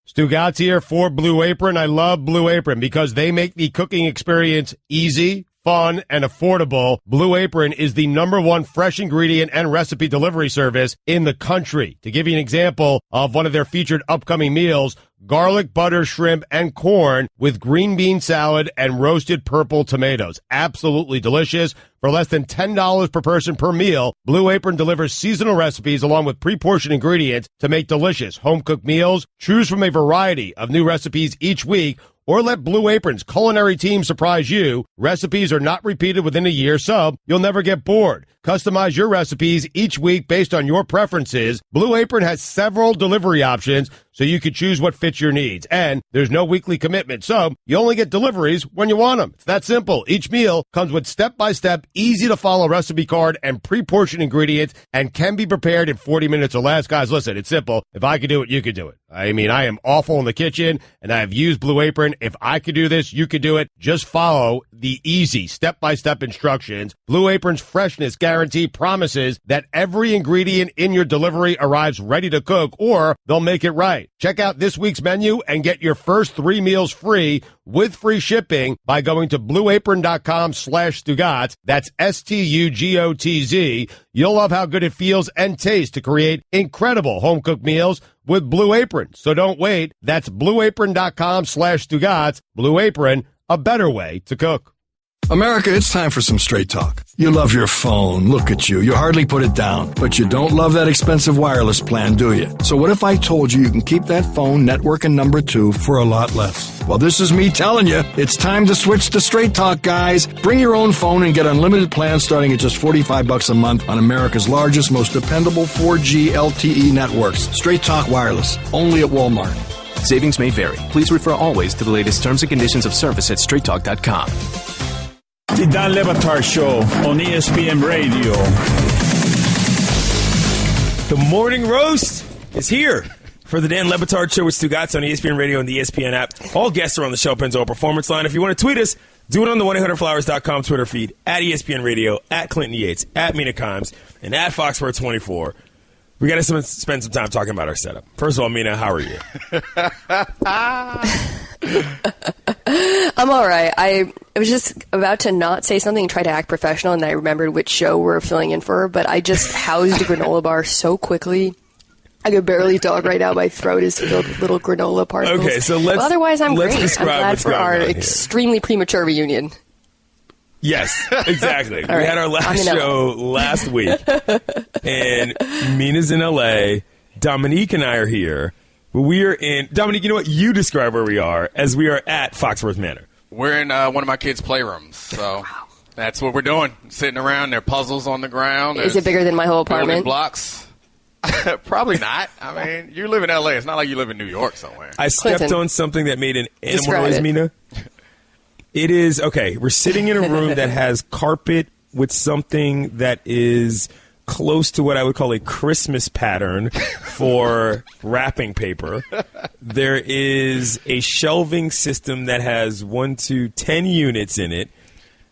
Stugotz here for Blue Apron. I love Blue Apron because they make the cooking experience easy, fun, and affordable. Blue Apron is the #1 fresh ingredient and recipe delivery service in the country. To give you an example of one of their featured upcoming meals, garlic butter shrimp and corn with green bean salad and roasted purple tomatoes. Absolutely delicious. For less than $10 per person per meal, Blue Apron delivers seasonal recipes along with pre-portioned ingredients to make delicious home-cooked meals. Choose from a variety of new recipes each week, or let Blue Apron's culinary team surprise you. Recipes are not repeated within a year, so you'll never get bored. Customize your recipes each week based on your preferences. Blue Apron has several delivery options, so you can choose what fits your needs. And there's no weekly commitment, so you only get deliveries when you want them. It's that simple. Each meal comes with step-by-step, easy-to-follow recipe card and pre-portioned ingredients and can be prepared in 40 minutes or less. Guys, listen, it's simple. If I could do it, you could do it. I mean, I am awful in the kitchen, and I have used Blue Apron. If I could do this, you could do it. Just follow the easy step-by-step instructions. Blue Apron's freshness guarantee promises that every ingredient in your delivery arrives ready to cook, or they'll make it right. Check out this week's menu and get your first 3 meals free with free shipping by going to blueapron.com/Stugotz. That's STUGOTZ. You'll love how good it feels and tastes to create incredible home-cooked meals with Blue Apron. So don't wait. That's blueapron.com/Stugotz. Blue Apron, a better way to cook. America, it's time for some straight talk. You love your phone. Look at you. You hardly put it down. But you don't love that expensive wireless plan, do you? So what if I told you can keep that phone, network, and number 2 for a lot less? Well, this is me telling you. It's time to switch to Straight Talk, guys. Bring your own phone and get unlimited plans starting at just $45 a month on America's largest, most dependable 4G LTE networks. Straight Talk Wireless. Only at Walmart. Savings may vary. Please refer always to the latest terms and conditions of service at straighttalk.com. The Dan Le Batard Show on ESPN Radio. The morning roast is here for the Dan Le Batard Show with Stugotz on ESPN Radio and the ESPN app. All guests are on the show, Penzo Performance Line. If you want to tweet us, do it on the 1-800-Flowers.com Twitter feed, at ESPN Radio, at Clinton Yates, at Mina, and at Foxworth24. We got to spend some time talking about our setup. First of all, Mina, how are you? I'm all right. I was just about to not say something and try to act professional, and then I remembered which show we're filling in for, but I just housed a granola bar so quickly. I could barely talk right now. My throat is filled with little granola particles. Okay, so let's. But otherwise, I'm let's great. I'm glad for our extremely premature reunion. Yes, exactly. We had our last show last week, and Mina's in L.A. Domonique and I are here. But we are in... Domonique, you know what? You describe where we are, as we are at Foxworth Manor. We're in one of my kids' playrooms, so that's what we're doing. Sitting around, there are puzzles on the ground. Is it bigger than my whole apartment? Blocks. Probably not. I mean, you live in L.A. It's not like you live in New York somewhere. I stepped on something that made an animal noise, Mina. It is, okay, we're sitting in a room that has carpet with something that is close to what I would call a Christmas pattern for wrapping paper. There is a shelving system that has 10 units in it.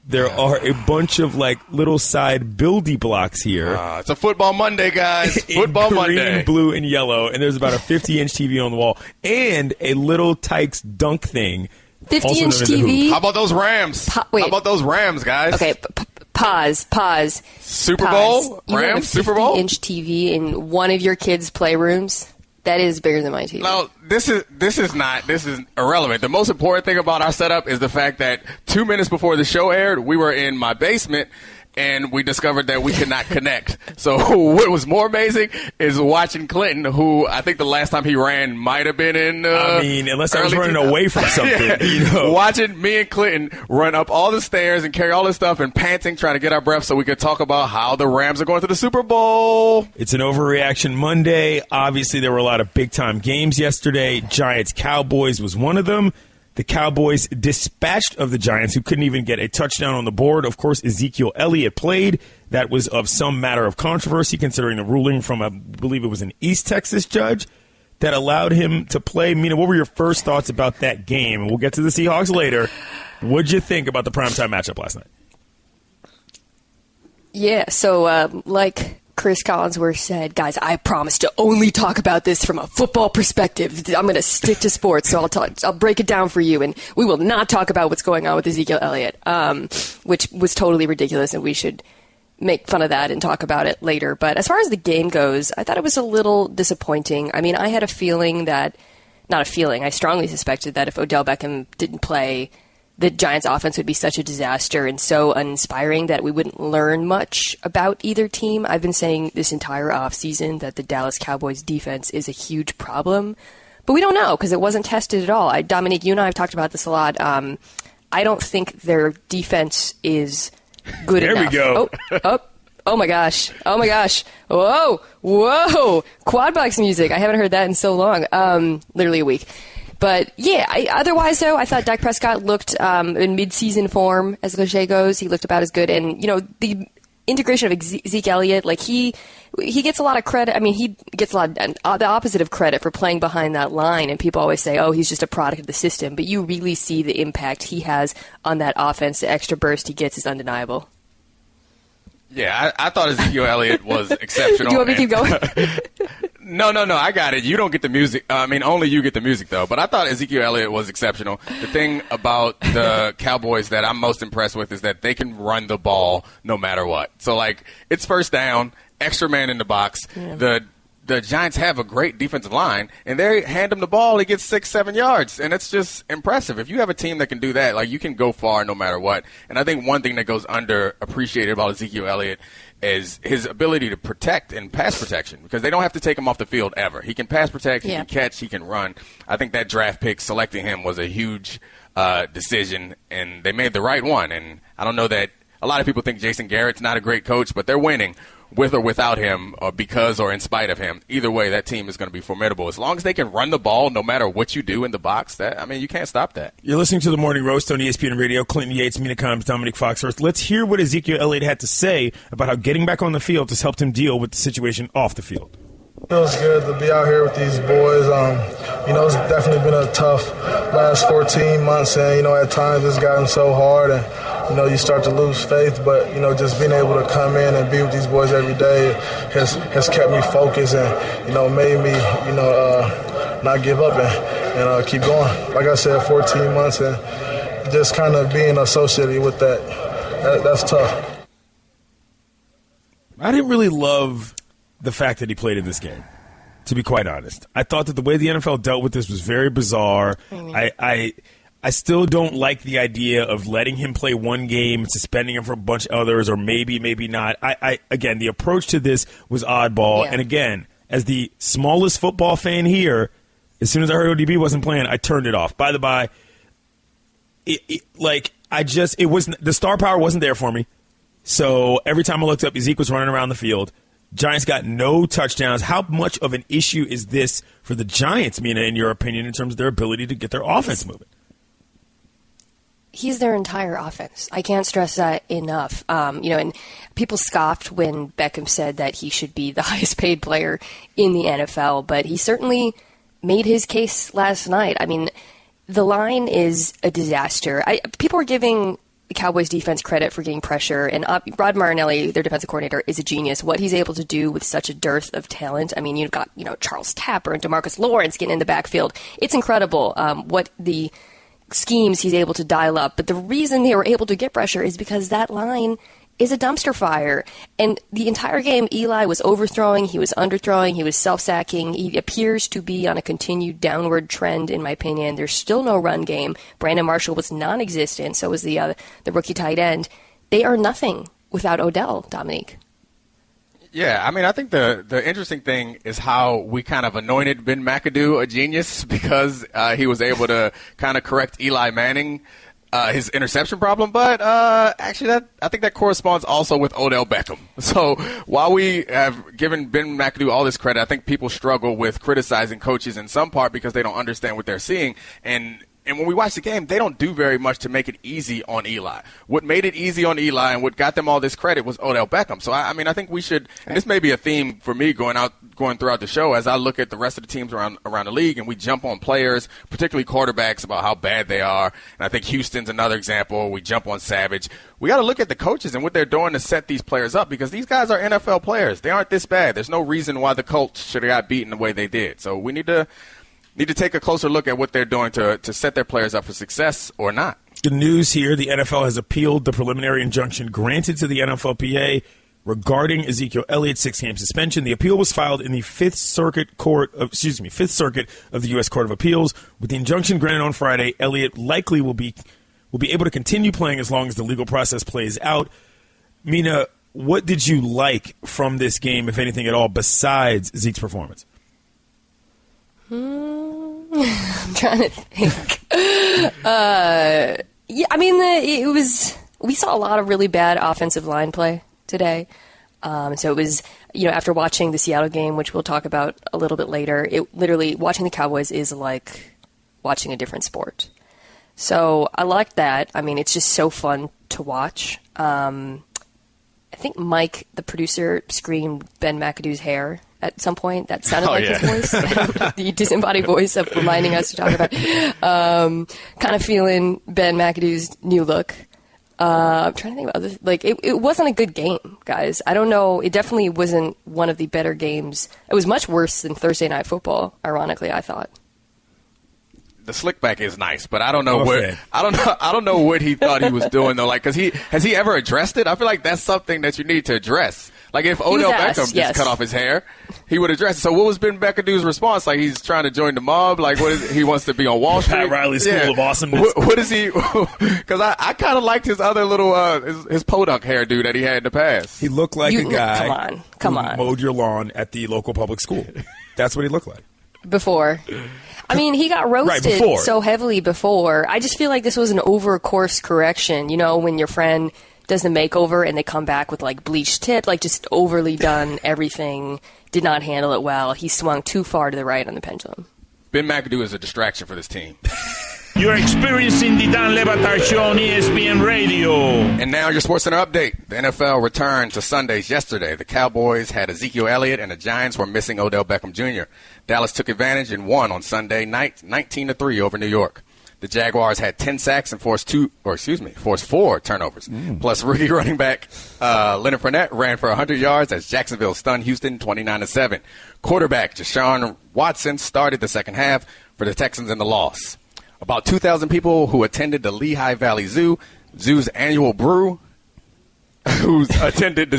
There are a bunch of like little side buildy blocks here. It's a football Monday, guys. Football Monday. Green, blue, and yellow. And there's about a 50-inch TV on the wall and a little Tykes dunk thing. 50-inch TV? How about those Rams? How about those Rams, guys? Okay, pause. Super Bowl? Rams? Super Bowl? 50-inch TV in one of your kids' playrooms? That is bigger than my TV. No, this is irrelevant. The most important thing about our setup is the fact that 2 minutes before the show aired, we were in my basement, and we discovered that we could not connect. So what was more amazing is watching Clinton, who I think the last time he ran might have been in unless I was running away from something. Yeah. You know. Watching me and Clinton run up all the stairs and carry all this stuff and panting, trying to get our breath so we could talk about how the Rams are going to the Super Bowl. It's an overreaction Monday. Obviously, there were a lot of big-time games yesterday. Giants-Cowboys was one of them. The Cowboys dispatched of the Giants, who couldn't even get a touchdown on the board. Of course, Ezekiel Elliott played. That was of some matter of controversy, considering the ruling from, I believe it was an East Texas judge that allowed him to play. Mina, what were your first thoughts about that game? And we'll get to the Seahawks later. What'd you think about the primetime matchup last night? Yeah, so like Chris Collinsworth said, guys, I promise to only talk about this from a football perspective. I'm going to stick to sports, so I'll break it down for you, and we will not talk about what's going on with Ezekiel Elliott, which was totally ridiculous, and we should make fun of that and talk about it later. But as far as the game goes, I thought it was a little disappointing. I mean, I had a feeling that, not a feeling, I strongly suspected that if Odell Beckham didn't play, the Giants' offense would be such a disaster and so uninspiring that we wouldn't learn much about either team. I've been saying this entire offseason that the Dallas Cowboys' defense is a huge problem, but we don't know because it wasn't tested at all. Domonique, you and I have talked about this a lot. I don't think their defense is good enough. There we go. Oh my gosh. Whoa. Quad box music. I haven't heard that in so long. Literally a week. But yeah, otherwise though, I thought Dak Prescott looked in mid-season form, as the cliche goes. He looked about as good. And, the integration of Zeke Elliott, like he gets a lot of credit. I mean, he gets a lot of the opposite of credit for playing behind that line. And people always say, oh, he's just a product of the system. But you really see the impact he has on that offense. The extra burst he gets is undeniable. Yeah, I thought Ezekiel Elliott was exceptional. Do you want me to keep going? No, I got it. You don't get the music. Only you get the music, though. But I thought Ezekiel Elliott was exceptional. The thing about the Cowboys that I'm most impressed with is that they can run the ball no matter what. So, it's first down, extra man in the box. Yeah. The Giants have a great defensive line, and they hand him the ball, he gets 6-7 yards, and it's just impressive. If you have a team that can do that, you can go far no matter what. And I think one thing that goes underappreciated about Ezekiel Elliott is his ability to protect and pass protection, because they don't have to take him off the field ever. He can pass protect, he can catch, he can run. I think that draft pick selecting him was a huge decision, and they made the right one. And I don't know that a lot of people think Jason Garrett's not a great coach, but they're winning with or without him, or because or in spite of him. Either way, that team is going to be formidable. As long as they can run the ball no matter what you do in the box, you can't stop that. You're listening to The Morning Roast on ESPN Radio. Clinton Yates, Mina, Domonique, Foxworth. Let's hear what Ezekiel Elliott had to say about how getting back on the field has helped him deal with the situation off the field. It feels good to be out here with these boys. It's definitely been a tough last 14 months, and, at times it's gotten so hard, and, you start to lose faith, but, just being able to come in and be with these boys every day has kept me focused and, made me, not give up and keep going. Like I said, 14 months and just kind of being associated with that's tough. I didn't really love the fact that he played in this game, to be quite honest. I thought that the way the NFL dealt with this was very bizarre. I still don't like the idea of letting him play one game and suspending him for a bunch of others, or maybe not. Again, the approach to this was oddball. Yeah. And again, as the smallest football fan here, as soon as I heard ODB wasn't playing, I turned it off. By the by, the star power wasn't there for me. So every time I looked up, Zeke was running around the field. Giants got no touchdowns. How much of an issue is this for the Giants, Mina, in your opinion, in terms of their ability to get their offense moving? He's their entire offense. I can't stress that enough. And people scoffed when Beckham said that he should be the highest paid player in the NFL, but he certainly made his case last night. I mean, the line is a disaster. People are giving the Cowboys defense credit for getting pressure, and Rod Marinelli, their defensive coordinator, is a genius. What he's able to do with such a dearth of talent. I mean, you've got, Charles Tapper and DeMarcus Lawrence getting in the backfield. It's incredible what the schemes he's able to dial up. But the reason they were able to get pressure is because that line is a dumpster fire. And the entire game, Eli was overthrowing, he was underthrowing, he was self-sacking. He appears to be on a continued downward trend, in my opinion. There's still no run game. Brandon Marshall was non-existent, so was the rookie tight end. They are nothing without Odell, Domonique. Yeah, I think the interesting thing is how we kind of anointed Ben McAdoo a genius because he was able to kind of correct Eli Manning, his interception problem. But actually, I think that corresponds also with Odell Beckham. So while we have given Ben McAdoo all this credit, I think people struggle with criticizing coaches in some part because they don't understand what they're seeing. And And when we watch the game, they don't do very much to make it easy on Eli. What made it easy on Eli and what got them all this credit was Odell Beckham. So, I mean, I think we should – and this may be a theme for me going throughout the show as I look at the rest of the teams around the league and we jump on players, particularly quarterbacks, about how bad they are. And I think Houston's another example. We jump on Savage. We got to look at the coaches and what they're doing to set these players up because these guys are NFL players. They aren't this bad. There's no reason why the Colts should have got beaten the way they did. So we need to take a closer look at what they're doing to set their players up for success or not. The news here, the NFL has appealed the preliminary injunction granted to the NFLPA regarding Ezekiel Elliott's 6-game suspension. The appeal was filed in the Fifth Circuit of the U.S. Court of Appeals. With the injunction granted on Friday, Elliott likely will be able to continue playing as long as the legal process plays out. Mina, what did you like from this game, if anything at all, besides Zeke's performance? I'm trying to think. I mean, we saw a lot of really bad offensive line play today. So it was, after watching the Seattle game, which we'll talk about a little bit later, watching the Cowboys is like watching a different sport. So I like that. I mean, it's just so fun to watch. I think Mike, the producer, screamed Ben McAdoo's hair at some point. That sounded like his voice. The disembodied voice of reminding us to talk about kind of feeling Ben McAdoo's new look. I'm trying to think about this. Like, it wasn't a good game, guys. I don't know. It definitely wasn't one of the better games. It was much worse than Thursday Night Football, ironically, I thought. The slick back is nice, but I don't know I don't know what he thought he was doing though. Like, has he ever addressed it? I feel like that's something that you need to address. Like if Odell Beckham just cut off his hair, he would address it. So what was Ben McAdoo's response? Like he's trying to join the mob? Like he wants to be on Wall Street? Pat Riley's School of Awesomeness. What is he? Because I kind of liked his other little his podunk hairdo that he had in the past. He looked like a guy come on. Mowed your lawn at the local public school. That's what he looked like. Before. I mean, he got roasted so heavily before. I just feel like this was an over-course correction. When your friend does the makeover and they come back with, like, bleached tip, like, just overly done everything, did not handle it well. He swung too far to the right on the pendulum. Ben McAdoo is a distraction for this team. You're experiencing the Dan Le Batard Show on ESPN Radio. And now your SportsCenter update. The NFL returned to Sundays yesterday. The Cowboys had Ezekiel Elliott and the Giants were missing Odell Beckham Jr. Dallas took advantage and won on Sunday night 19-3 over New York. The Jaguars had 10 sacks and forced 4 turnovers. Plus, rookie running back Leonard Fournette ran for 100 yards as Jacksonville stunned Houston 29-7. Quarterback Deshaun Watson started the second half for the Texans in the loss. About 2,000 people who attended the Lehigh Valley Zoo's annual brew, at the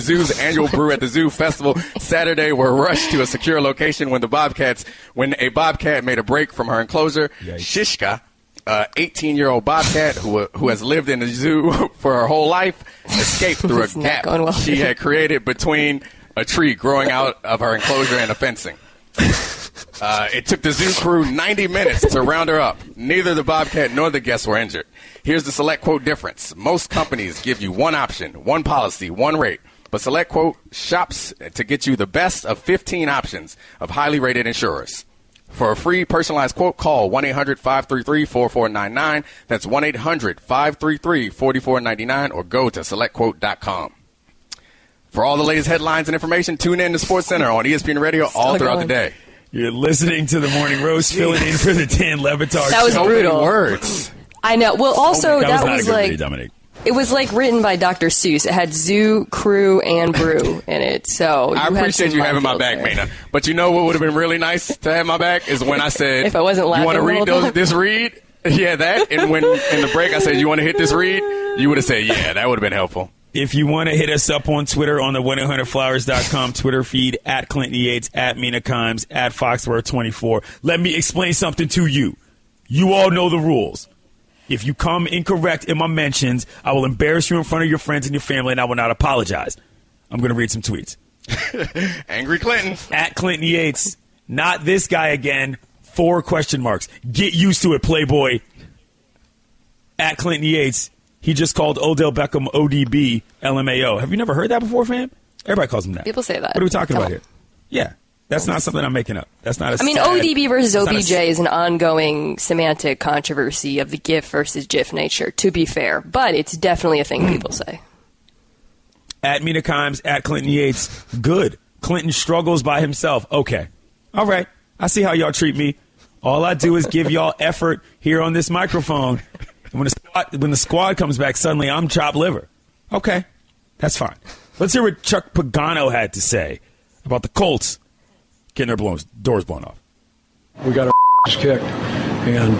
Zoo Festival Saturday were rushed to a secure location when a bobcat made a break from her enclosure. Yikes. Shishka, 18-year-old bobcat who has lived in the zoo for her whole life, escaped through a gap she had created between a tree growing out of her enclosure and the fencing. It took the zoo crew 90 minutes to round her up. Neither the bobcat nor the guests were injured. Here's the Select Quote difference. Most companies give you one option, one policy, one rate. But Select Quote shops to get you the best of 15 options of highly rated insurers. For a free personalized quote, call 1-800-533-4499. That's 1-800-533-4499 or go to selectquote.com. For all the latest headlines and information, tune in to SportsCenter on ESPN Radio all throughout the day. You're listening to the Morning Roast, filling in for the Dan Le Batard. That was brutal. Words. I know. Well, also that was like read, Domonique. It was like written by Dr. Seuss. It had zoo, crew, and brew in it. So I appreciate you having my back, Mina. But you know what would have been really nice to have my back is when I said, if I wasn't laughing, you want to read this read? Yeah, that. And when in the break I said, you want to hit this read? You would have said, yeah, that would have been helpful. If you want to hit us up on Twitter on the 1-800-Flowers.com Twitter feed, at Clinton Yates, at Mina Kimes, at Foxworth24. Let me explain something to you. You all know the rules. If you come incorrect in my mentions, I will embarrass you in front of your friends and your family, and I will not apologize. I'm going to read some tweets. Angry Clinton. At Clinton Yates. Not this guy again. 4 question marks. Get used to it, Playboy. At Clinton Yates. He just called Odell Beckham ODB LMAO. Have you never heard that before, fam? Everybody calls him that. People say that. What are we talking about here? Yeah. That's not something I'm making up. That's not a ODB versus OBJ is an ongoing semantic controversy of the GIF versus GIF nature, to be fair. But it's definitely a thing people say. At Mina Kimes, at Clinton Yates, good. Clinton struggles by himself. Okay. All right. I see how y'all treat me. All I do is give y'all effort here on this microphone. And when the squad comes back, suddenly I'm chopped liver. Okay. That's fine. Let's hear what Chuck Pagano had to say about the Colts getting their doors blown off. We got our kicked, and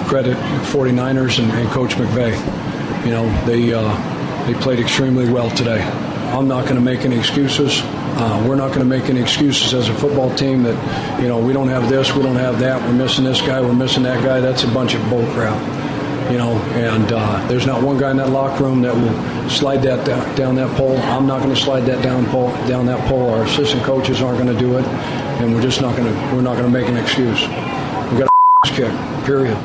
credit 49ers and Coach McVay. You know, they played extremely well today. I'm not going to make any excuses. We're not going to make any excuses as a football team that, you know, we don't have this, we don't have that, we're missing this guy, we're missing that guy. That's a bunch of bull crap. You know, and there's not one guy in that locker room that will slide that down that pole. I'm not going to slide that down that pole. Our assistant coaches aren't going to do it, and we're not going to make an excuse. We got a kick. Period.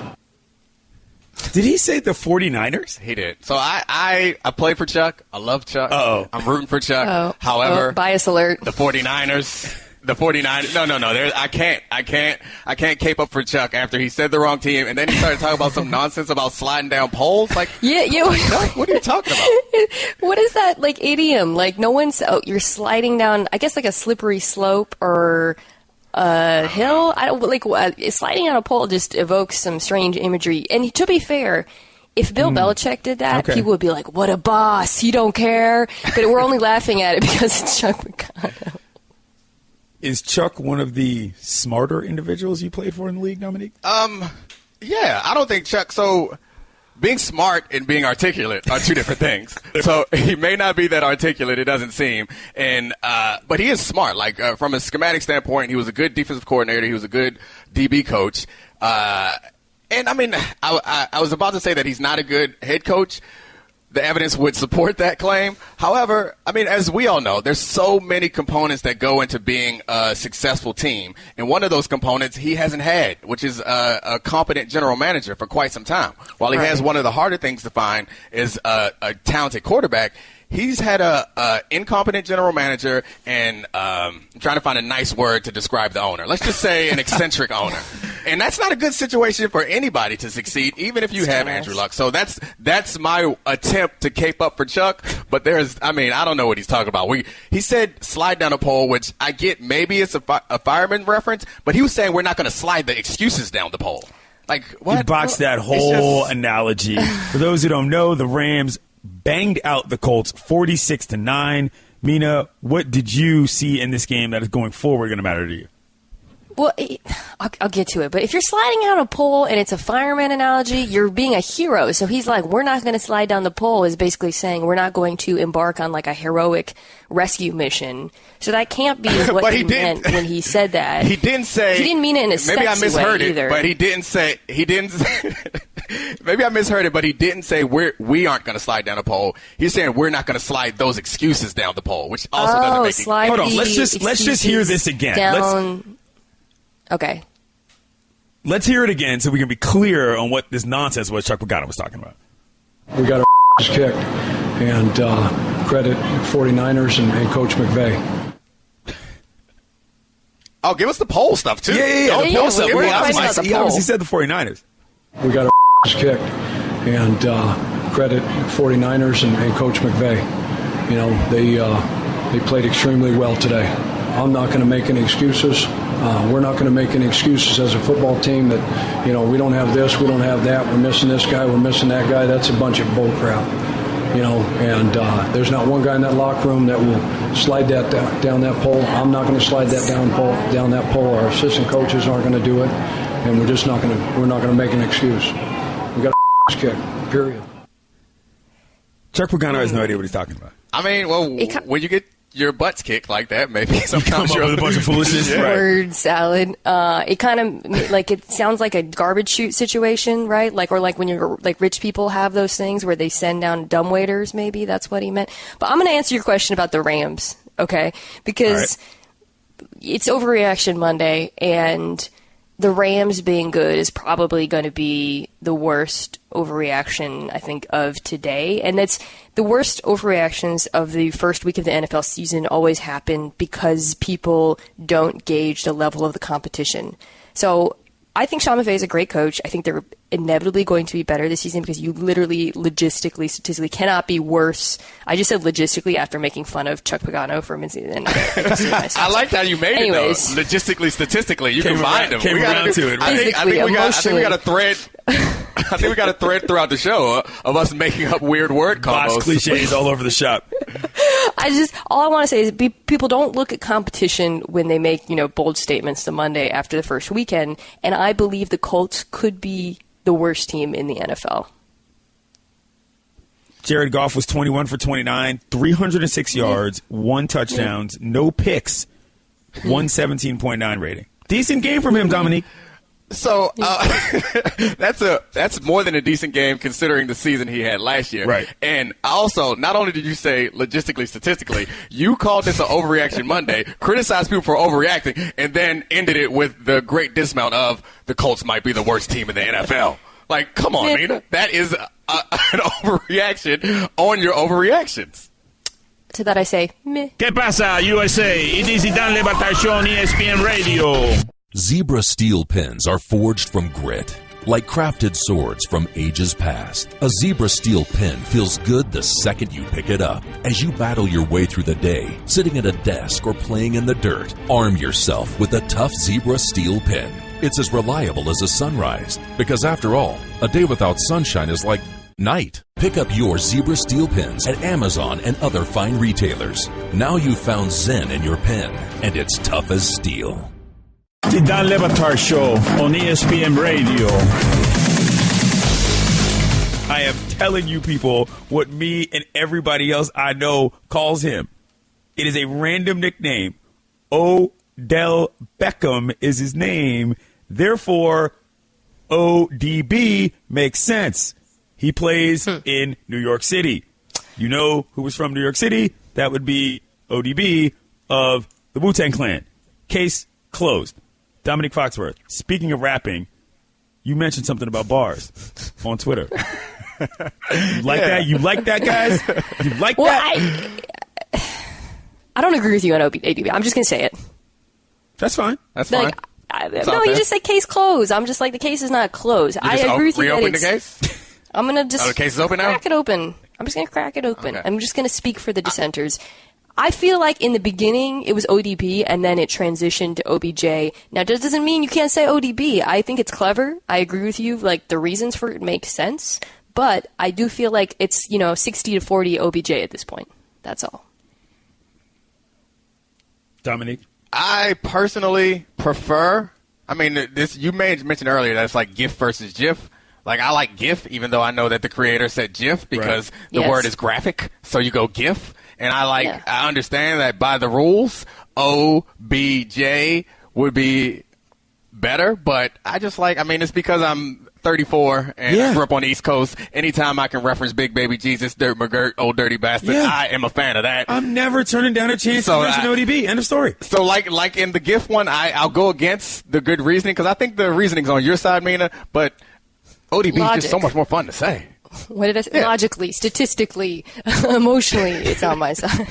Did he say the 49ers? He did. So I play for Chuck. I love Chuck. Uh-oh. I'm rooting for Chuck. However, bias alert. The 49ers. The 49ers. No. I can't cape up for Chuck after he said the wrong team, and then he started talking about some nonsense about sliding down poles. Like, yeah. What are you talking about? What is that like idiom? Like you're sliding down, I guess, like a slippery slope or a hill. I don't like sliding down a pole. Just evokes some strange imagery. And to be fair, if Bill Belichick did that, people would be like, "What a boss! He don't care." But we're only laughing at it because it's Chuck McConnell. Is Chuck one of the smarter individuals you played for in the league, Domonique? Yeah, I don't think Chuck. So being smart and being articulate are two different things. So he may not be that articulate, it doesn't seem, and but he is smart. Like from a schematic standpoint, he was a good defensive coordinator. He was a good DB coach. And I mean, I was about to say that he's not a good head coach. The evidence would support that claim. However, I mean, as we all know, there's so many components that go into being a successful team. And one of those components he hasn't had, which is a competent general manager for quite some time. While he has one of the harder things to find is a talented quarterback, he's had a incompetent general manager and I'm trying to find a nice word to describe the owner. Let's just say an eccentric owner. And that's not a good situation for anybody to succeed, even if you have Andrew Luck. So that's my attempt to cape up for Chuck. But I don't know what he's talking about. He said slide down a pole, which I get maybe it's a fireman reference, but he was saying we're not going to slide the excuses down the pole. Like, what? He boxed that whole analogy. For those who don't know, the Rams banged out the Colts 46-9. Mina, what did you see in this game that is going forward going to matter to you? Well, I'll get to it. But if you're sliding down a pole and it's a fireman analogy, you're being a hero. So he's like, we're not going to slide down the pole is basically saying we're not going to embark on like a heroic rescue mission. So that can't be what he meant when he said that. He didn't say. He didn't mean it in a sexy maybe I misheard way it, either. but he didn't say. Maybe I misheard it, but he didn't say we aren't going to slide down a pole. He's saying we're not going to slide those excuses down the pole, which also doesn't make sense. Hold on, let's just hear this again. Okay. Let's hear it again so we can be clear on what this nonsense was Chuck Pagano was talking about. We got our kicked, and credit 49ers and Coach McVay. Oh, give us the poll stuff, too. Yeah. The poll stuff. He obviously said the 49ers. We got our kicked, and credit 49ers and Coach McVay. You know, they played extremely well today. I'm not going to make any excuses. We're not going to make any excuses as a football team that, you know, we don't have this, we don't have that, we're missing this guy, we're missing that guy. That's a bunch of bull crap. You know, and there's not one guy in that locker room that will slide that down that pole. I'm not going to slide that down that pole. Our assistant coaches aren't going to do it, and we're not going to make an excuse. We got a kick. Period. Chuck Pagano has no idea what he's talking about. I mean, well, when you get your butts kicked like that, maybe sometimes you're with a bunch of foolishness. Word salad. It kind of like it sounds like a garbage chute situation, right? Or when you're like rich people have those things where they send down dumbwaiters. Maybe that's what he meant. But I'm going to answer your question about the Rams, okay? Because it's Overreaction Monday, and the Rams being good is probably going to be the worst overreaction, I think, of today. And that's the worst overreactions of the first week of the NFL season always happen because people don't gauge the level of the competition. So I think Sean McVay is a great coach. I think they're inevitably going to be better this season because you literally, logistically, statistically cannot be worse. I just said logistically after making fun of Chuck Pagano for and I liked how you made it, though. Logistically, statistically, you combined them. Came around to it. Right? I think we got a thread. I think we got a thread throughout the show of us making up weird word combos. Box cliches all over the shop. All I want to say is people don't look at competition when they make, bold statements the Monday after the first weekend. And I believe the Colts could be the worst team in the NFL. Jared Goff was 21 for 29, 306 yards, 1 touchdown, no picks, 117.9 rating. Decent game from him, Domonique. So that's more than a decent game considering the season he had last year. Right. And also, not only did you say logistically, statistically, you called this an overreaction Monday, criticized people for overreacting, and then ended it with the great dismount of the Colts might be the worst team in the NFL. Like, come on, Mina. That is an overreaction on your overreactions. To that I say, meh. ¿Qué pasa, USA? It is the Dan Le Batard Show on ESPN Radio. Zebra steel pens are forged from grit. Like crafted swords from ages past, a Zebra steel pen feels good the second you pick it up. As you battle your way through the day, sitting at a desk or playing in the dirt, arm yourself with a tough Zebra steel pen. It's as reliable as a sunrise, because after all, a day without sunshine is like night. Pick up your Zebra steel pens at Amazon and other fine retailers. Now you've found Zen in your pen, and it's tough as steel. The Dan Le Batard Show on ESPN Radio. I am telling you people what me and everybody else I know calls him. It is a random nickname. Odell Beckham is his name. Therefore, ODB makes sense. He plays in New York City. You know who was from New York City? That would be ODB of the Wu-Tang Clan. Case closed. Domonique Foxworth, speaking of rapping, you mentioned something about bars on Twitter. You like that? You like that, guys? You like that? I don't agree with you on ODB. I'm just going to say it. That's fine. That's fine. You just said case closed. I'm just like, the case is not closed. I agree with you. Reopen the case? I'm going to just the case is open now? crack it open. I'm just going to crack it open. Okay. I'm just going to speak for the dissenters. I feel like in the beginning it was ODB and then it transitioned to OBJ. Now, that doesn't mean you can't say ODB. I think it's clever. I agree with you. Like, the reasons for it make sense. But I do feel like it's, 60-40 OBJ at this point. That's all. Domonique? I personally prefer, you mentioned earlier that it's like GIF versus GIF. Like, I like GIF, even though I know that the creator said GIF because the word is graphic. So you go GIF. And I understand that by the rules, OBJ would be better, but I just it's because I'm 34 and I grew up on the East Coast. Anytime I can reference Big Baby Jesus, Dirt McGirt, old dirty bastard, I am a fan of that. I'm never turning down a chance to mention ODB. End of story. So like in the GIF one, I'll go against the good reasoning because I think the reasoning's on your side, Mina, but ODB is just so much more fun to say. What did I say? Yeah. Logically, statistically, emotionally, it's on my side.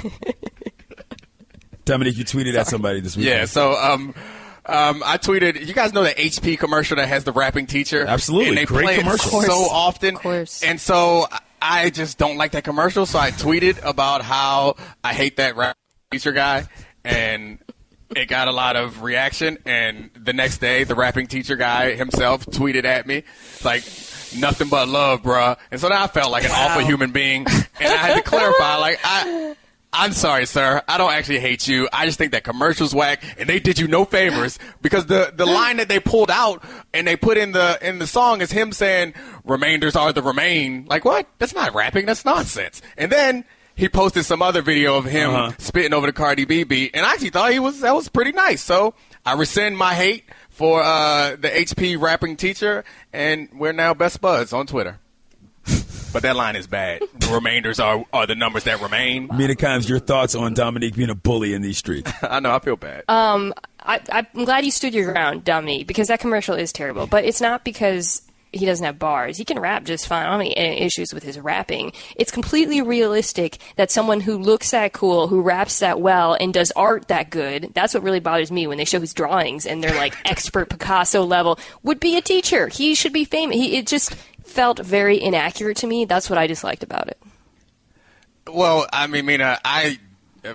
Domonique, you tweeted at somebody this week. Yeah, so I tweeted, you guys know the HP commercial that has the rapping teacher? Absolutely. And they Great play commercial. it so often. Of course. And so I just don't like that commercial, so I tweeted about how I hate that rapping teacher guy, and it got a lot of reaction. And the next day, the rapping teacher guy himself tweeted at me, like, nothing but love, bruh. And so now I felt like an awful human being. And I had to clarify, I'm sorry, sir. I don't actually hate you. I just think that commercial's whack, and they did you no favors because the line that they pulled out and they put in the song is him saying, remainders are the remain. Like, what? That's not rapping. That's nonsense. And then he posted some other video of him spitting over the Cardi B beat, and I actually thought that was pretty nice. So I rescind my hate for the HP rapping teacher, and we're now best buds on Twitter. But that line is bad. The remainders are the numbers that remain. Mina Kimes, your thoughts on Domonique being a bully in these streets? I know, I feel bad. I'm glad you stood your ground, Dominique, because that commercial is terrible. But it's not because he doesn't have bars. He can rap just fine. I don't have any issues with his rapping. It's completely realistic that someone who looks that cool, who raps that well, and does art that good, that's what really bothers me when they show his drawings and they're like expert Picasso level, would be a teacher. He should be famous. It just felt very inaccurate to me. That's what I disliked about it. Well, I mean, Mina,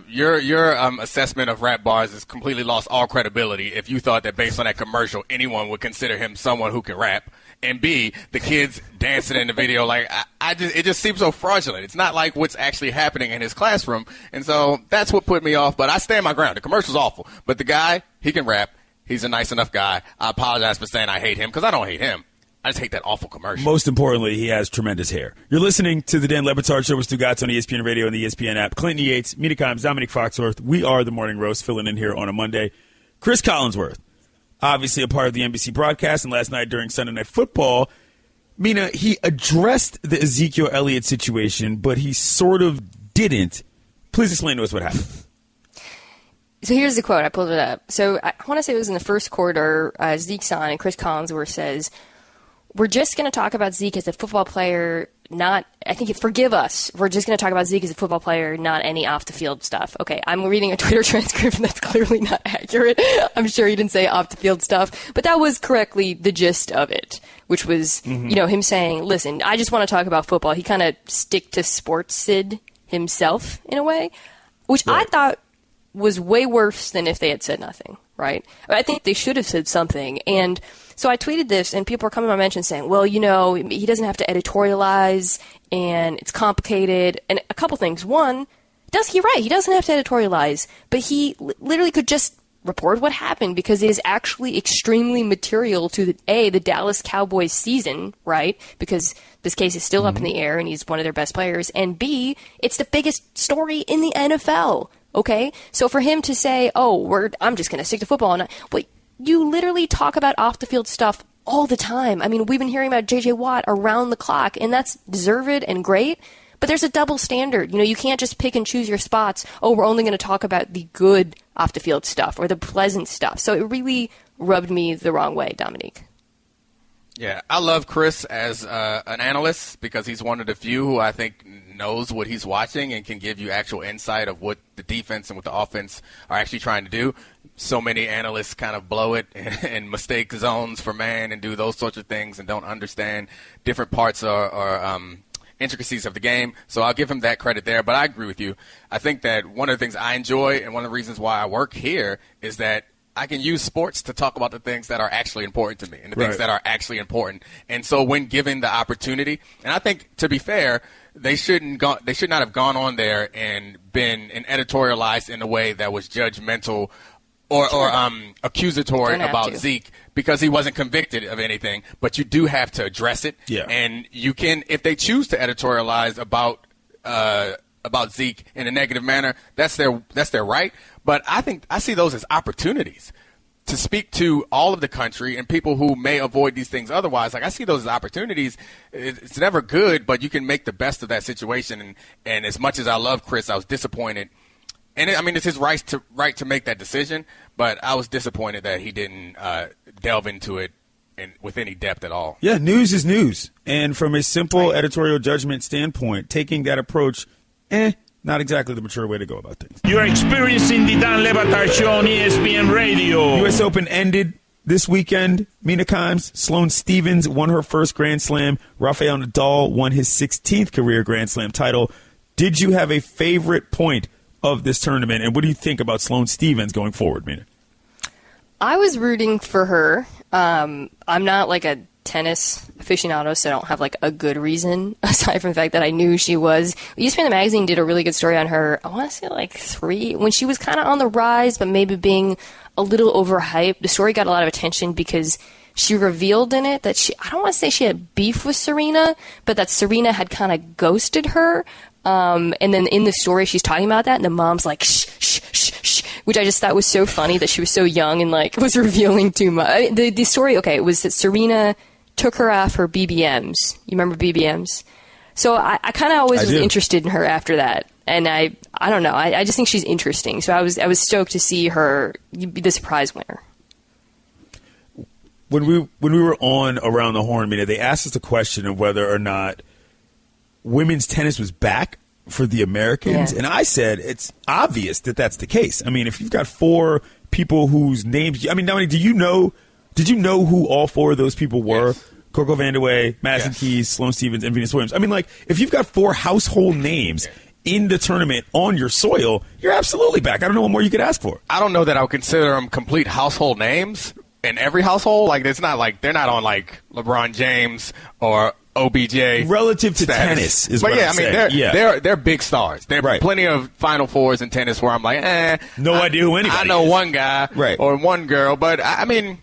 your assessment of rap bars has completely lost all credibility if you thought that based on that commercial, anyone would consider him someone who can rap. And B, the kids dancing in the video, like, it just seems so fraudulent. It's not like what's actually happening in his classroom. And so that's what put me off. But I stand my ground. The commercial's awful. But the guy, he can rap. He's a nice enough guy. I apologize for saying I hate him because I don't hate him. I just hate that awful commercial. Most importantly, he has tremendous hair. You're listening to the Dan Le Batard Show with Stugotz on ESPN Radio and the ESPN app. Clinton Yates, Mina, Domonique, Foxworth. We are the Morning Roast, filling in here on a Monday. Chris Collinsworth, obviously a part of the NBC broadcast, and last night during Sunday Night Football, Mina, he addressed the Ezekiel Elliott situation, but he sort of didn't. Please explain to us what happened. So here's the quote. I pulled it up. So I want to say it was in the first quarter. Zeke's on, and Chris Collinsworth says, "We're just going to talk about Zeke as a football player, not, I think, forgive us. We're just going to talk about Zeke as a football player, not any off-the-field stuff." Okay, I'm reading a Twitter transcript, and that's clearly not accurate. I'm sure he didn't say off-the-field stuff, but that was correctly the gist of it, which was, him saying, listen, I just want to talk about football. He kind of stick to sports Sid himself, in a way, which I thought was way worse than if they had said nothing, right? I think they should have said something, and so I tweeted this, and people are coming to my mention saying, well, he doesn't have to editorialize, and it's complicated, and a couple things. One, he doesn't have to editorialize, but he literally could just report what happened because it is actually extremely material to the Dallas Cowboys season, right? Because this case is still up in the air, and he's one of their best players, and B, it's the biggest story in the NFL, okay? So for him to say, I'm just going to stick to football, you literally talk about off-the-field stuff all the time. I mean, we've been hearing about J.J. Watt around the clock, and that's deserved and great, but there's a double standard. You can't just pick and choose your spots. We're only going to talk about the good off-the-field stuff or the pleasant stuff. So it really rubbed me the wrong way, Dominique. Yeah, I love Chris as an analyst because he's one of the few who I think knows what he's watching and can give you actual insight of what the defense and what the offense are actually trying to do. So many analysts kind of blow it and mistake zones for man and do those sorts of things and don't understand different parts or intricacies of the game. So I'll give him that credit there. But I agree with you. I think that one of the things I enjoy and one of the reasons why I work here is that I can use sports to talk about the things that are actually important to me and the things that are actually important. And so when given the opportunity, and I think, to be fair, they should not have gone on there and been editorialized in a way that was judgmental or accusatory about Zeke because he wasn't convicted of anything. But you do have to address it. Yeah. And you can, if they choose to editorialize about Zeke in a negative manner, that's their right. But I think I see those as opportunities to speak to all of the country and people who may avoid these things otherwise. Like, I see those as opportunities. It's never good, but you can make the best of that situation. And as much as I love Chris, I was disappointed. And it's his right to make that decision, but I was disappointed that he didn't delve into it with any depth at all. Yeah, news is news. And from a simple editorial judgment standpoint, taking that approach, not exactly the mature way to go about things. You're experiencing the Dan Le Batard Show on ESPN Radio. U.S. Open ended this weekend. Mina Kimes, Sloane Stephens won her first Grand Slam. Rafael Nadal won his 16th career Grand Slam title. Did you have a favorite point of this tournament, and what do you think about Sloane Stephens going forward, Mina? I was rooting for her. I'm not like a tennis aficionado, so I don't have like a good reason aside from the fact that I knew she was. ESPN the magazine did a really good story on her. I want to say like 3 when she was kind of on the rise, but maybe being a little overhyped. The story got a lot of attention because she revealed in it that I don't want to say she had beef with Serena, but that Serena had kind of ghosted her. And then in the story, she's talking about that, and the mom's like, shh, shh, shh, shh, which I just thought was so funny that she was so young and like was revealing too much. The story, it was that Serena took her off her BBMs. You remember BBMs? So I kind of always was interested in her after that. And I I don't know. I just think she's interesting. So I was stoked to see her be the surprise winner. When we were on Around the Horn, Mina, they asked us the question of whether or not women's tennis was back for the Americans, and I said it's obvious that that's the case. I mean, if you've got 4 people whose names, I mean, Domonique, did you know who all 4 of those people were? Yes. Coco Vandeweghe, Madison Keys, Sloane Stephens, and Venus Williams. I mean, like, if you've got 4 household names in the tournament on your soil, you're absolutely back. I don't know what more you could ask for. I don't know that I would consider them complete household names in every household. Like, it's not like they're not on like LeBron James or OBJ relative to status. Tennis is what I'm saying. They're big stars. There are plenty of Final Fours in tennis where I'm like, no idea who anybody I know is. one guy or one girl, but I mean,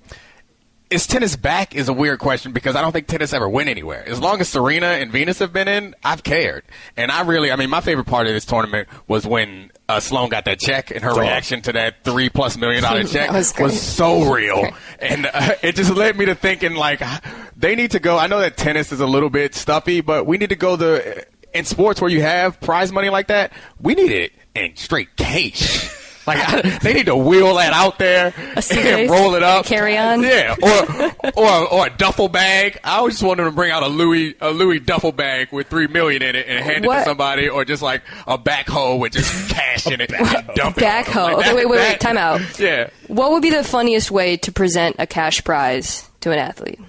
is tennis back is a weird question because I don't think tennis ever went anywhere. As long as Serena and Venus have been in, I've cared. And my favorite part of this tournament was when Sloane got that check, and her reaction to that $3+ million check was so real. And it just led me to thinking, like, they need to go. I know that tennis is a little bit stuffy, but we need to go in sports where you have prize money like that, we need it in straight cash. Like, they need to wheel that out there and roll it up. Carry on. Yeah. Or a duffel bag. I always just want them to bring out a Louis duffel bag with $3 million in it and hand it to somebody, or just like a backhoe with just cash in it and dump it. Backhoe. Okay, wait. Time out. Yeah. What would be the funniest way to present a cash prize to an athlete?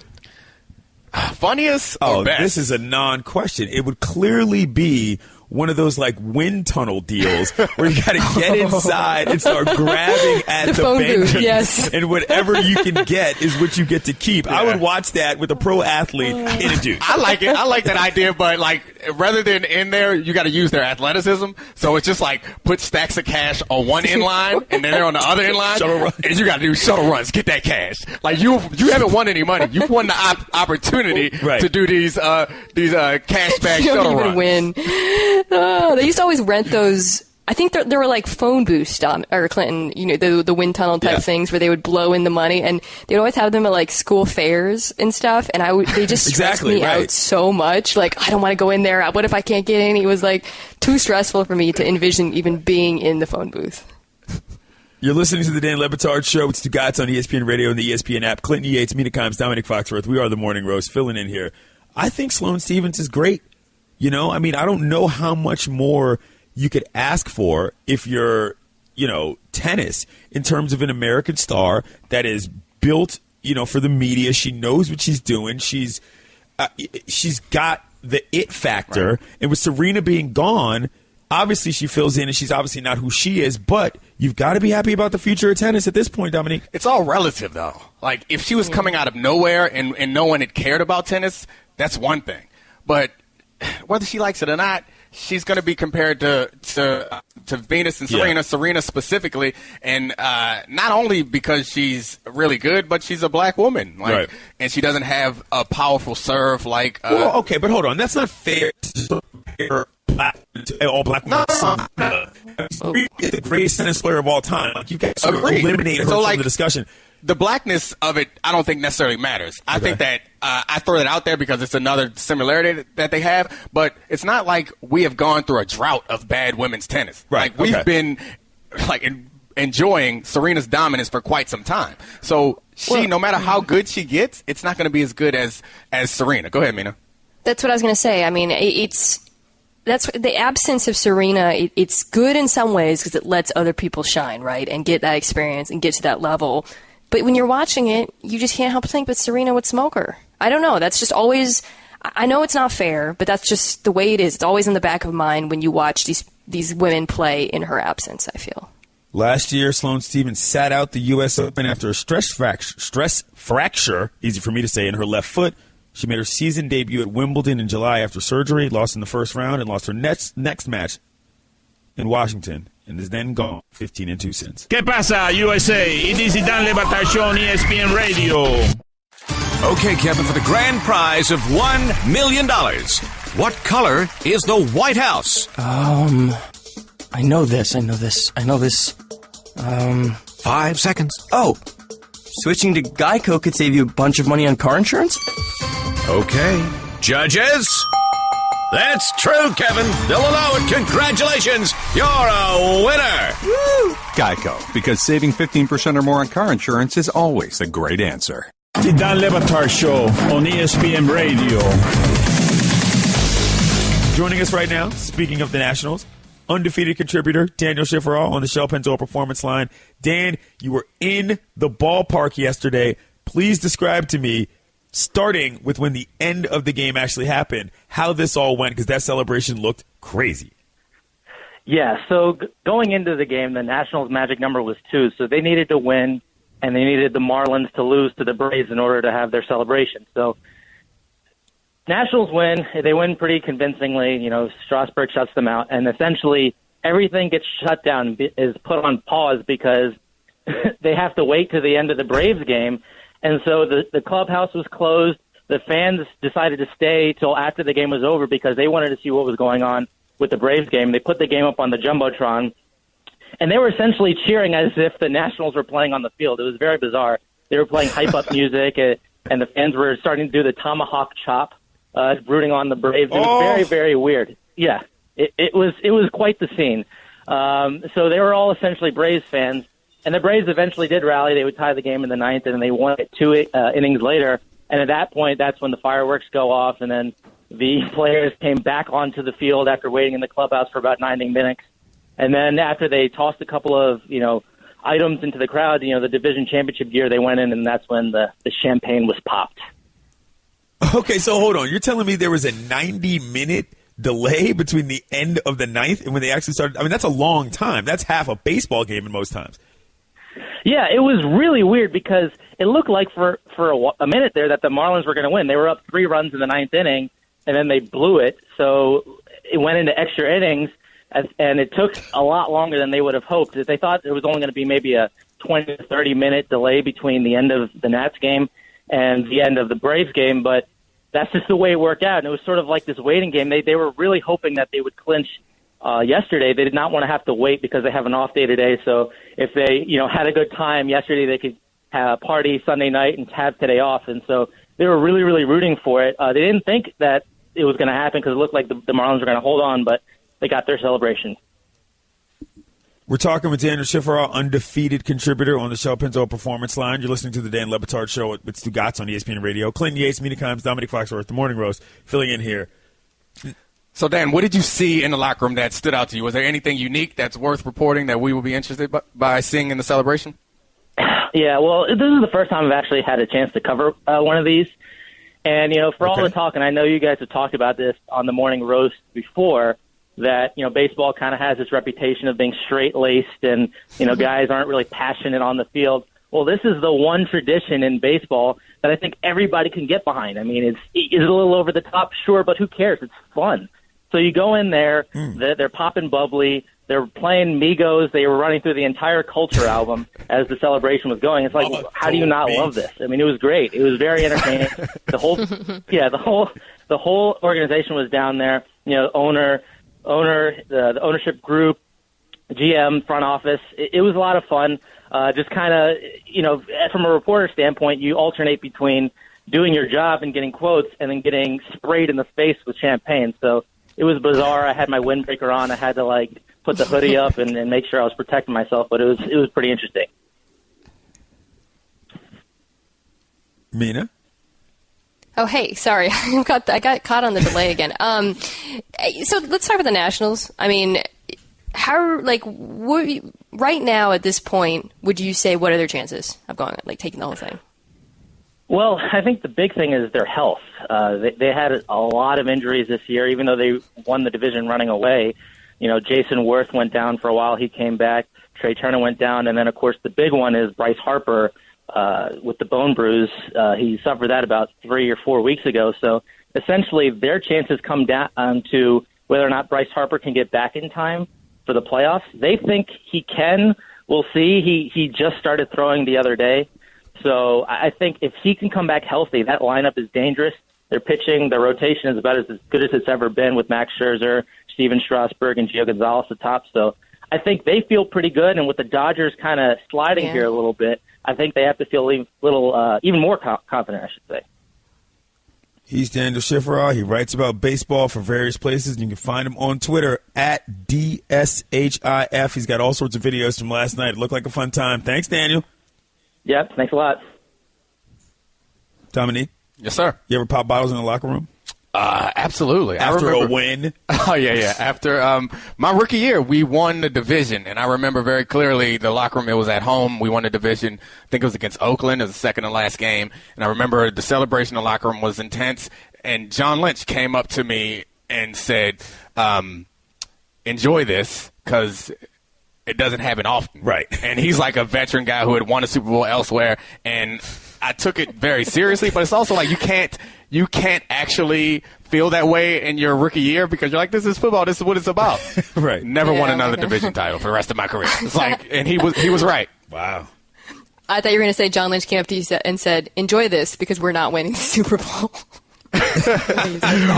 Funniest or best? This is a non-question. It would clearly be one of those like wind tunnel deals where you got to get inside and start grabbing at the benches, and whatever you can get is what you get to keep. I would watch that with a pro athlete in a dude. I like it. I like that idea, but like rather than in there, you got to use their athleticism. So it's just like put stacks of cash on one end line, and then they're on the other end line, and you got to do shuttle runs, get that cash. Like you haven't won any money. You've won the opportunity to do these cash bag shuttle runs. Win. They used to always rent those. I think there were like phone booths, or Clinton, you know, the wind tunnel type things where they would blow in the money, and they'd always have them at like school fairs and stuff. And they just stressed me out so much. Like, I don't want to go in there. What if I can't get in? It was like too stressful for me to envision even being in the phone booth. You're listening to the Dan Le Batard Show. It's Stugotz on ESPN Radio and the ESPN app. Clinton Yates, Mina, Domonique Foxworth. We are the Morning Roast filling in here. I think Sloane Stephens is great. You know, I mean, I don't know how much more you could ask for if you're, tennis in terms of an American star that is built, for the media. She knows what she's doing. She's got the it factor. Right. And with Serena being gone, obviously she fills in, and she's obviously not who she is, but you've got to be happy about the future of tennis at this point, Domonique. It's all relative, though. Like, if she was coming out of nowhere and no one had cared about tennis, that's one thing. But whether she likes it or not, she's going to be compared to Venus and Serena, Serena specifically, and not only because she's really good, but she's a black woman, and she doesn't have a powerful serve like. Well, okay, but hold on, that's not fair to compare all black women. Is the greatest tennis player of all time. Like, you guys sort of eliminate her from the discussion. The blackness of it, I don't think necessarily matters. I think that I throw it out there because it's another similarity that they have, but it's not like we have gone through a drought of bad women's tennis. Right. Like, we've been enjoying Serena's dominance for quite some time. So no matter how good she gets, it's not going to be as good as Serena. Go ahead, Mina. That's what I was going to say. I mean, that's the absence of Serena. It's good in some ways because it lets other people shine, right, and get that experience and get to that level. But when you're watching it, you just can't help but think, but Serena would smoke her. I don't know. That's just always, I know it's not fair, but that's just the way it is. It's always in the back of mind when you watch these women play in her absence, I feel. Last year, Sloane Stephens sat out the U.S. Open after a stress fracture, easy for me to say, in her left foot. She made her season debut at Wimbledon in July after surgery, lost in the first round, and lost her next match in Washington, and is then gone 15 and 2 cents. ¿Qué pasa, USA? It is the Dan Le Batard Show on ESPN Radio. Okay, Kevin, for the grand prize of $1 million, what color is the White House? I know this. 5 seconds. Oh, switching to Geico could save you a bunch of money on car insurance? Okay. Judges, That's true, Kevin. They'll allow it. Congratulations. You're a winner. Woo! Geico, because saving 15% or more on car insurance is always a great answer. The Dan Le Batard Show on ESPN Radio. Joining us right now, speaking of the Nationals, undefeated contributor Daniel Schifferall on the Shell Pennzoil Performance Line. Dan, you were in the ballpark yesterday. Please describe to me, starting with when the end of the game actually happened, how this all went, because that celebration looked crazy. Yeah, so going into the game, the Nationals' magic number was 2, so they needed to win, and they needed the Marlins to lose to the Braves in order to have their celebration. So Nationals win. They win pretty convincingly. Strasburg shuts them out, and essentially everything gets shut down, is put on pause because they have to wait to the end of the Braves game. And so the clubhouse was closed. The fans decided to stay till after the game was over because they wanted to see what was going on with the Braves game. They put the game up on the Jumbotron, and they were essentially cheering as if the Nationals were playing on the field. It was very bizarre. They were playing hype-up music, and the fans were starting to do the tomahawk chop, rooting on the Braves. It was very, very weird. Yeah, it was quite the scene. So they were all essentially Braves fans. And the Braves eventually did rally. They would tie the game in the 9th, and they won it 2 innings later. And at that point, that's when the fireworks go off, and then the players came back onto the field after waiting in the clubhouse for about 90 minutes. And then after they tossed a couple of, items into the crowd, the division championship gear, they went in, and that's when the champagne was popped. Okay, so hold on. You're telling me there was a 90-minute delay between the end of the 9th and when they actually started? I mean, that's a long time. That's half a baseball game in most times. Yeah, it was really weird because it looked like for a minute there that the Marlins were going to win. They were up 3 runs in the 9th inning, and then they blew it. So it went into extra innings, and it took a lot longer than they would have hoped. They thought there was only going to be maybe a 20 to 30-minute delay between the end of the Nats game and the end of the Braves game, but that's just the way it worked out. And it was sort of like this waiting game. They were really hoping that they would clinch yesterday. They did not want to have to wait because they have an off day today. So if they, had a good time yesterday, they could have a party Sunday night and have today off. And so they were really, really rooting for it. They didn't think that it was going to happen because it looked like the Marlins were going to hold on, but they got their celebration. We're talking with Daniel Schifferall, undefeated contributor on the Shell Pennzoil Performance Line. You're listening to the Dan Le Batard Show with Stugotz on ESPN Radio. Clinton Yates, Mina, Domonique, Foxworth, the Morning Roast, filling in here. So, Dan, what did you see in the locker room that stood out to you? Was there anything unique that's worth reporting that we will be interested by seeing in the celebration? Yeah, well, this is the first time I've actually had a chance to cover one of these. And, for all the talk, and I know you guys have talked about this on the Morning Roast before, that, baseball kind of has this reputation of being straight-laced and, guys aren't really passionate on the field. Well, this is the one tradition in baseball that I think everybody can get behind. I mean, is it a little over the top? Sure, but who cares? It's fun. So you go in there, they're popping bubbly, they're playing Migos, they were running through the entire Culture album as the celebration was going. It's like, how do you not love this? I mean, it was great. It was very entertaining. The whole organization was down there. The ownership group, GM, front office. It was a lot of fun. Just kind of, from a reporter standpoint, you alternate between doing your job and getting quotes and then getting sprayed in the face with champagne. So it was bizarre. I had my windbreaker on. I had to put the hoodie up and make sure I was protecting myself, but it was pretty interesting. Mina? Oh, hey, sorry. I got caught on the delay again. So let's start with the Nationals. I mean, right now at this point, would you say what are their chances of going, taking the whole thing? Well, I think the big thing is their health. They had a lot of injuries this year, even though they won the division running away. Jason Worth went down for a while. He came back. Trey Turner went down. And then, of course, the big one is Bryce Harper with the bone bruise. He suffered that about 3 or 4 weeks ago. So essentially their chances come down to whether or not Bryce Harper can get back in time for the playoffs. They think he can. We'll see. He just started throwing the other day. So I think if he can come back healthy, that lineup is dangerous. Their pitching, their rotation is about as good as it's ever been with Max Scherzer, Steven Strasburg, and Gio Gonzalez at the top. So I think they feel pretty good. And with the Dodgers kind of sliding here a little bit, I think they have to feel even more confident, I should say. He's Daniel Schifferall. He writes about baseball for various places, and you can find him on Twitter at DSHIF. He's got all sorts of videos from last night. It looked like a fun time. Thanks, Daniel. Yep, thanks a lot. Domonique? Yes, sir. You ever pop bottles in the locker room? Absolutely. After a win? Oh, yeah. After my rookie year, we won the division. And I remember very clearly the locker room, it was at home. We won the division. I think it was against Oakland. It was the second to last game. And I remember the celebration in the locker room was intense. And John Lynch came up to me and said, enjoy this because it doesn't happen often. Right. And he's like a veteran guy who had won a Super Bowl elsewhere. And I took it very seriously, but it's also like you can't actually feel that way in your rookie year because you're like, this is football. This is what it's about. Right. Never won another division title for the rest of my career. It's like, and he was right. Wow. I thought you were going to say John Lynch came up to you and said, enjoy this because we're not winning the Super Bowl.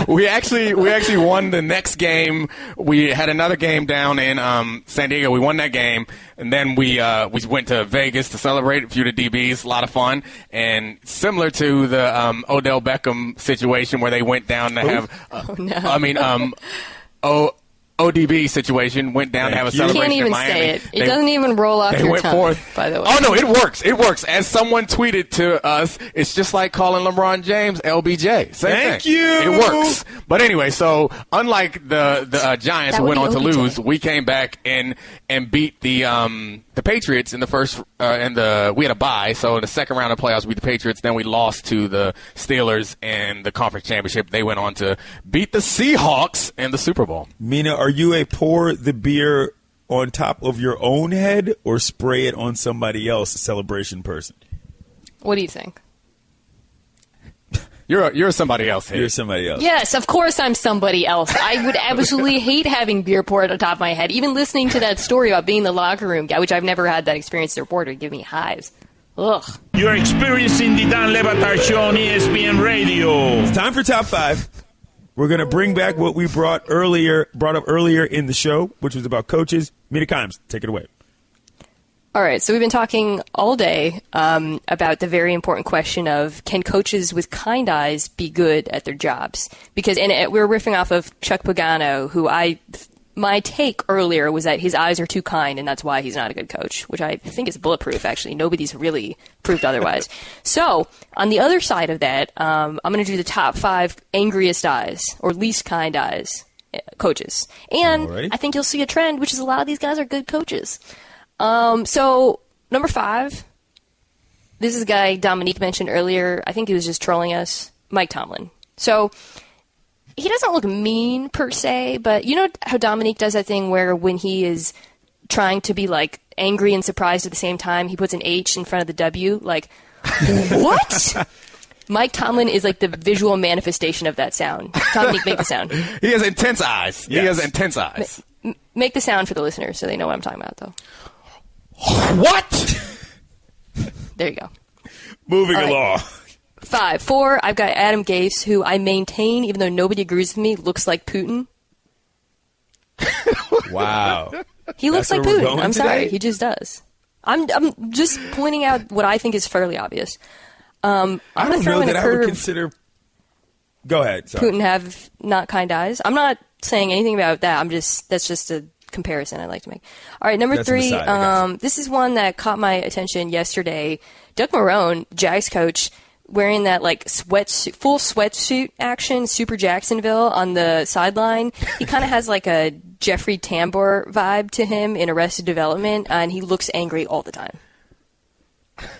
We actually won the next game. We had another game down in San Diego. We won that game, and then we went to Vegas to celebrate. A few of the DBs, a lot of fun, and similar to the Odell Beckham situation where they went down to have. ODB situation went down to have a celebration in Miami. You can't even say it. It doesn't even roll off your tongue, by the way. Oh, no, it works. It works. As someone tweeted to us, it's just like calling LeBron James LBJ. Thank you. It works. But anyway, so unlike the Giants who went on to lose, we came back and beat the Patriots in the first we had a bye, so in the second round of playoffs we beat the Patriots, then we lost to the Steelers in the conference championship. They went on to beat the Seahawks in the Super Bowl. Mina, are you a pour the beer on top of your own head or spray it on somebody else, a celebration person? What do you think? You're somebody else. You're somebody else. Yes, of course I'm somebody else. I would absolutely hate having beer poured on top of my head. Even listening to that story about being in the locker room guy, which I've never had that experience as a reporter, would give me hives. Ugh. You're experiencing the Dan Le Batard Show on ESPN Radio. It's time for Top 5. We're going to bring back what we brought up earlier in the show, which was about coaches. Mina Kimes, take it away. All right, so we've been talking all day about the very important question of can coaches with kind eyes be good at their jobs? Because we were riffing off of Chuck Pagano, who my take earlier was that his eyes are too kind, and that's why he's not a good coach, which I think is bulletproof, actually. Nobody's really proved otherwise. So on the other side of that, I'm going to do the top 5 angriest eyes or least kind eyes coaches. And Alrighty. I think you'll see a trend, which is a lot of these guys are good coaches. So number 5, this is a guy Domonique mentioned earlier. I think he was just trolling us, Mike Tomlin. So he doesn't look mean per se, but you know how Domonique does that thing where when he is trying to be like angry and surprised at the same time, he puts an H in front of the W, like, what? Mike Tomlin is like the visual manifestation of that sound. Domonique, make the sound. He has intense eyes. Yes. He has intense eyes. Make the sound for the listeners so they know what I'm talking about, though. What? There you go. Moving along. 5. 4, I've got Adam Gase, who I maintain, even though nobody agrees with me, looks like Putin. Wow. He looks like That's where we're Putin. going I'm sorry. today? He just does. I'm just pointing out what I think is fairly obvious. I'm I going to don't throw know in a that I would curve. consider. Go ahead. Sorry. Putin have not kind eyes. I'm not saying anything about that. That's just a comparison I'd like to make. All right, number That's 3. an aside, This is one that caught my attention yesterday. Doug Marrone, Jags coach, wearing that like full sweatsuit action, Super Jacksonville on the sideline. He kind of has like a Jeffrey Tambor vibe to him in Arrested Development, and he looks angry all the time.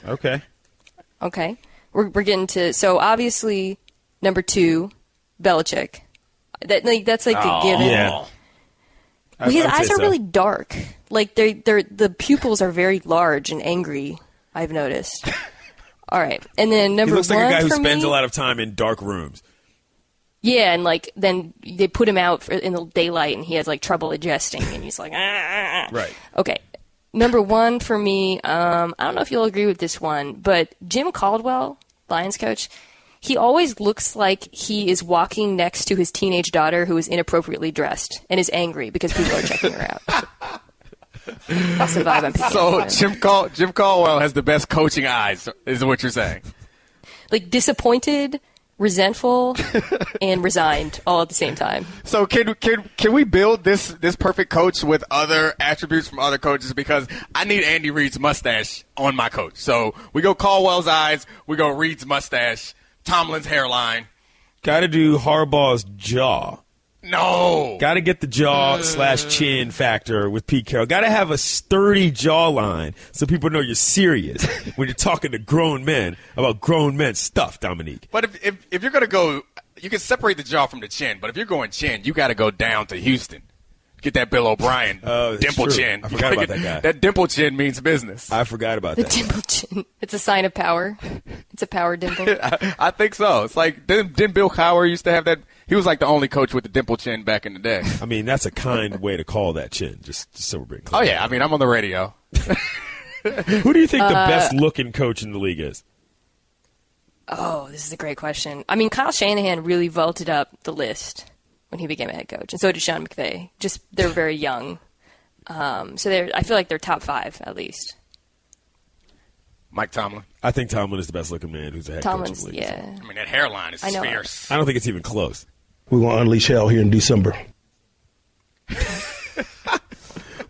Okay. We're getting to, so obviously number 2, Belichick. That's like a given. Yeah. Well, his I would eyes say are so. really dark. Like the pupils are very large and angry, I've noticed. All right. And then number 1 He looks like a guy who for spends me, a lot of time in dark rooms. yeah, and like then they put him out in the daylight and he has like trouble adjusting and he's like, Right. Okay. Number 1 for me, I don't know if you'll agree with this one, but Jim Caldwell, Lions coach, he always looks like he is walking next to his teenage daughter who is inappropriately dressed and is angry because people are checking her out. That's the vibe I'm picking So up. Jim Caldwell has the best coaching eyes, is what you're saying. Like disappointed, resentful, and resigned all at the same time. So can we build this perfect coach with other attributes from other coaches? Because I need Andy Reid's mustache on my coach. So we go Caldwell's eyes, we go Reid's mustache, Tomlin's hairline. Got to do Harbaugh's jaw. No. Got to get the jaw/chin factor with Pete Carroll. Got to have a sturdy jawline so people know you're serious when you're talking to grown men about grown men stuff, Domonique. But if you're going to go, you can separate the jaw from the chin. But if you're going chin, you got to go down to Houston. Get that Bill O'Brien dimple true. chin. I forgot about that guy. That dimple chin means business. I forgot about The that. dimple chin. It's a sign of power. It's a power dimple. I think so. It's like, didn't Bill Cowher used to have that? He was like the only coach with the dimple chin back in the day. I mean, that's a kind way to call that chin, just so we're being clear. Oh, yeah. I mean, I'm on the radio. Who do you think the best-looking coach in the league is? Oh, this is a great question. I mean, Kyle Shanahan really vaulted up the list when he became a head coach, and so did Sean McVay. Just they're very young, so I feel like they're top 5 at least. Mike Tomlin. I think Tomlin is the best-looking man who's a head coach in the league. Yeah. I mean, that hairline is fierce. I don't think it's even close. We're going to unleash hell here in December.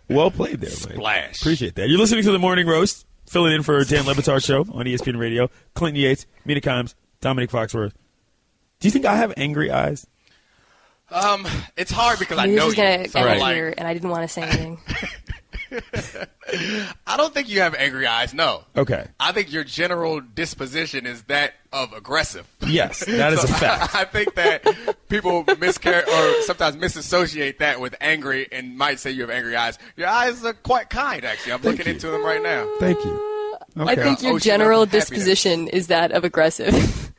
Well played there, Mike. Splash. Appreciate that. You're listening to The Morning Roast, filling in for Dan Le Batard Show on ESPN Radio. Clinton Yates, Mina, Domonique Foxworth. Do you think I have angry eyes? It's hard because I knew know you. Gonna So end like, here, and I didn't want to say anything. I don't think you have angry eyes, no. Okay. I think your general disposition is that of aggressive. Yes, that is a fact. I think that people or sometimes misassociate that with angry and might say you have angry eyes. Your eyes are quite kind, actually. I'm looking into them right now. Thank you. I think your general disposition is that of aggressive.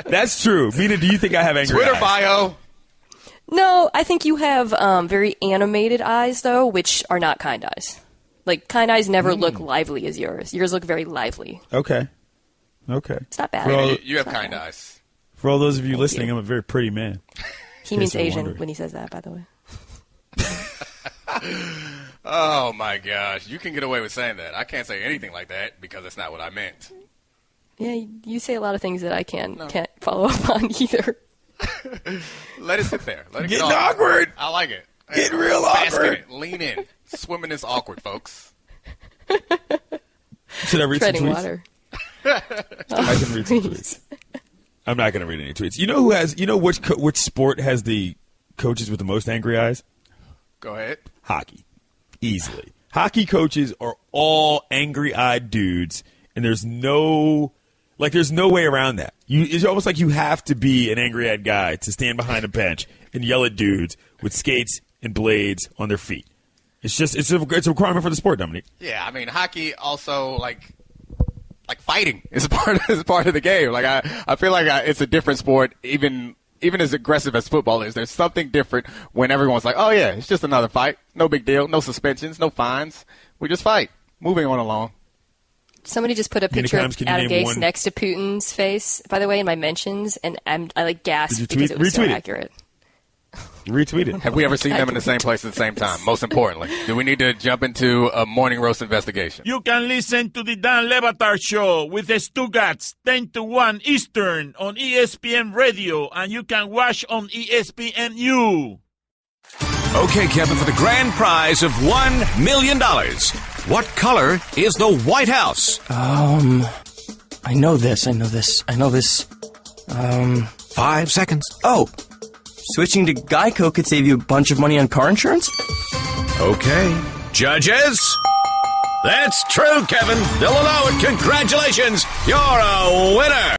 That's true. Mina, do you think I have angry Twitter eyes? bio. No, I think you have very animated eyes, though, which are not kind eyes. Like, kind eyes never look lively as yours. Yours look very lively. Okay. It's not bad. You have kind eyes. For all those of you listening, I'm a very pretty man. He means Asian when he says that, by the way. Oh, my gosh. You can get away with saying that. I can't say anything like that because that's not what I meant. Yeah, you say a lot of things that I can't follow up on either. Let it sit there. Let it Getting get awkward. I like it. Getting real Bask in awkward. it. Lean in. Swimming is awkward, folks. Should I read some Treading tweets? water. I can read some tweets. I'm not going to read any tweets. You know who has? You know which sport has the coaches with the most angry eyes? Go ahead. Hockey, easily. Hockey coaches are all angry-eyed dudes, and there's no way around that. It's almost like you have to be an angry-eyed guy to stand behind a bench and yell at dudes with skates and blades on their feet. It's a requirement for the sport, Domonique. Yeah, I mean, hockey also like fighting is part of the game. Like I feel like it's a different sport, even as aggressive as football is. There's something different when everyone's like, oh yeah, it's just another fight, no big deal, no suspensions, no fines, we just fight. Moving on along. Somebody just put a picture of Adam Gase next to Putin's face, by the way, in my mentions, and I gasped because it was so accurate. Retweet it. Have we ever seen them in the same place at the same time? Most importantly, do we need to jump into a morning roast investigation? You can listen to the Dan Le Batard Show with the Stugotz 10 to 1 Eastern on ESPN Radio, and you can watch on ESPNU. Okay, Kevin, for the grand prize of $1 million, what color is the White House? I know this. 5 seconds. Oh, switching to Geico could save you a bunch of money on car insurance? Okay. Judges? That's true, Kevin. They'll allow it. Congratulations. You're a winner.